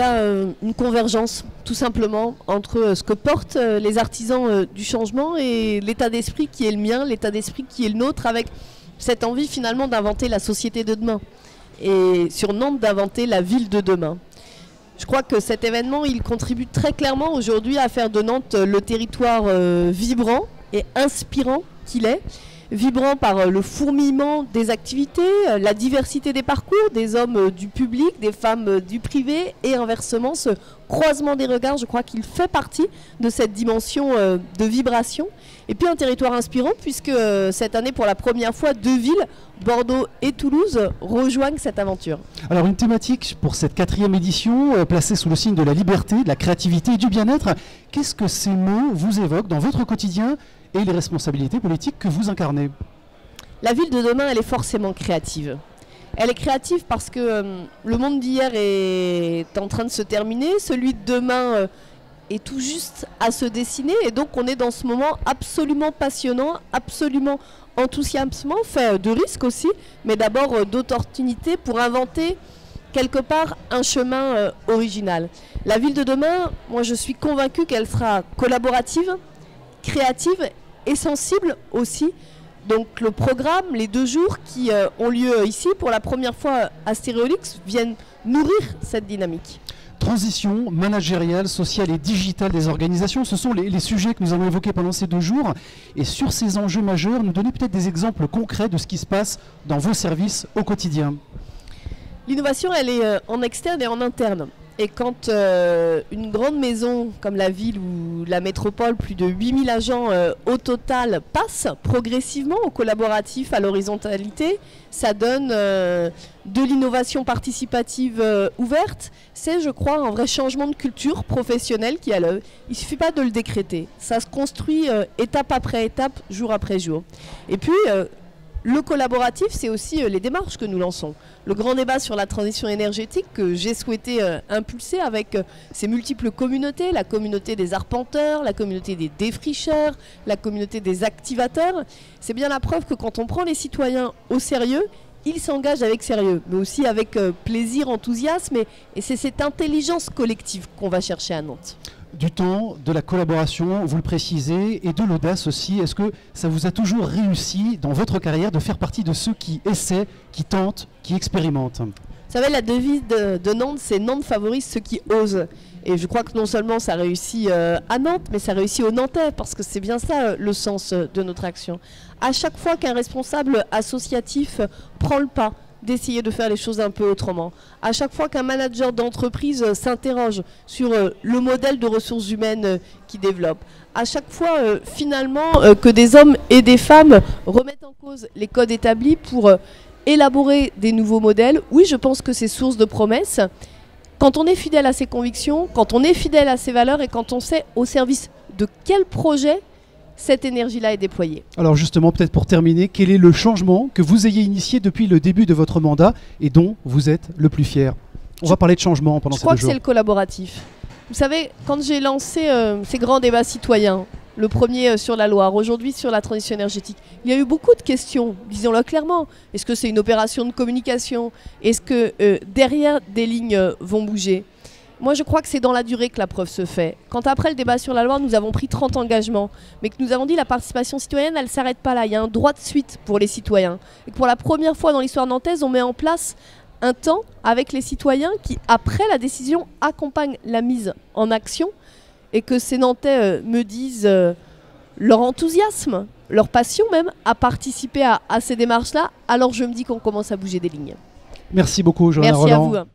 a une convergence, tout simplement, entre ce que portent les artisans du changement et l'état d'esprit qui est le mien, l'état d'esprit qui est le nôtre, avec cette envie finalement d'inventer la société de demain. Et sur Nantes, d'inventer la ville de demain. Je crois que cet événement, il contribue très clairement aujourd'hui à faire de Nantes le territoire vibrant et inspirant qu'il est. Vibrant par le fourmillement des activités, la diversité des parcours, des hommes du public, des femmes du privé, et inversement ce croisement des regards, je crois qu'il fait partie de cette dimension de vibration. Et puis un territoire inspirant, puisque cette année, pour la première fois, 2 villes, Bordeaux et Toulouse, rejoignent cette aventure. Alors une thématique pour cette 4e édition, placée sous le signe de la liberté, de la créativité et du bien-être. Qu'est-ce que ces mots vous évoquent dans votre quotidien et les responsabilités politiques que vous incarnez? La ville de demain, elle est forcément créative. Elle est créative parce que le monde d'hier est en train de se terminer, celui de demain est tout juste à se dessiner, et donc on est dans ce moment absolument passionnant, absolument enthousiasmant, fait de risques aussi, mais d'abord d'opportunités pour inventer quelque part un chemin original. La ville de demain, moi je suis convaincue qu'elle sera collaborative, créative et sensible aussi. Donc le programme, les 2 jours qui ont lieu ici pour la première fois à Stéréolux viennent nourrir cette dynamique. Transition managériale, sociale et digitale des organisations, ce sont les sujets que nous avons évoqués pendant ces 2 jours. Et sur ces enjeux majeurs, nous donner peut-être des exemples concrets de ce qui se passe dans vos services au quotidien. L'innovation, elle est en externe et en interne. Et quand une grande maison comme la ville ou la métropole, plus de 8000 agents au total, passe progressivement au collaboratif, à l'horizontalité, ça donne de l'innovation participative ouverte. C'est, je crois, un vrai changement de culture professionnelle qui a l'œuvre. Il ne suffit pas de le décréter. Ça se construit étape après étape, jour après jour. Et puis, le collaboratif, c'est aussi les démarches que nous lançons. Le grand débat sur la transition énergétique que j'ai souhaité impulser avec ces multiples communautés, la communauté des arpenteurs, la communauté des défricheurs, la communauté des activateurs. C'est bien la preuve que quand on prend les citoyens au sérieux, ils s'engagent avec sérieux, mais aussi avec plaisir, enthousiasme, et c'est cette intelligence collective qu'on va chercher à Nantes. Du temps, de la collaboration, vous le précisez, et de l'audace aussi. Est-ce que ça vous a toujours réussi dans votre carrière de faire partie de ceux qui essaient, qui tentent, qui expérimentent? Vous savez, la devise de Nantes, c'est Nantes favorise ceux qui osent. Et je crois que non seulement ça réussit à Nantes, mais ça réussit aux Nantais, parce que c'est bien ça le sens de notre action. À chaque fois qu'un responsable associatif prend le pas, d'essayer de faire les choses un peu autrement. À chaque fois qu'un manager d'entreprise s'interroge sur le modèle de ressources humaines qu'il développe, à chaque fois finalement que des hommes et des femmes remettent en cause les codes établis pour élaborer des nouveaux modèles, oui, je pense que c'est source de promesses. Quand on est fidèle à ses convictions, quand on est fidèle à ses valeurs et quand on sait au service de quel projet cette énergie-là est déployée. Alors justement, peut-être pour terminer, quel est le changement que vous ayez initié depuis le début de votre mandat et dont vous êtes le plus fier? On va parler de changement pendant ces 2 jours. Je crois que c'est le collaboratif. Vous savez, quand j'ai lancé ces grands débats citoyens, le premier sur la Loire, aujourd'hui sur la transition énergétique, il y a eu beaucoup de questions, disons-le clairement. Est-ce que c'est une opération de communication? Est-ce que derrière des lignes vont bouger? Moi, je crois que c'est dans la durée que la preuve se fait. Quand après le débat sur la Loire, nous avons pris 30 engagements, mais que nous avons dit la participation citoyenne, elle ne s'arrête pas là. Il y a un droit de suite pour les citoyens. Et que pour la première fois dans l'histoire nantaise, on met en place un temps avec les citoyens qui, après la décision, accompagnent la mise en action. Et que ces Nantais me disent leur enthousiasme, leur passion même, à participer à ces démarches-là. Alors je me dis qu'on commence à bouger des lignes. Merci beaucoup, Johanna Roland. Merci à vous.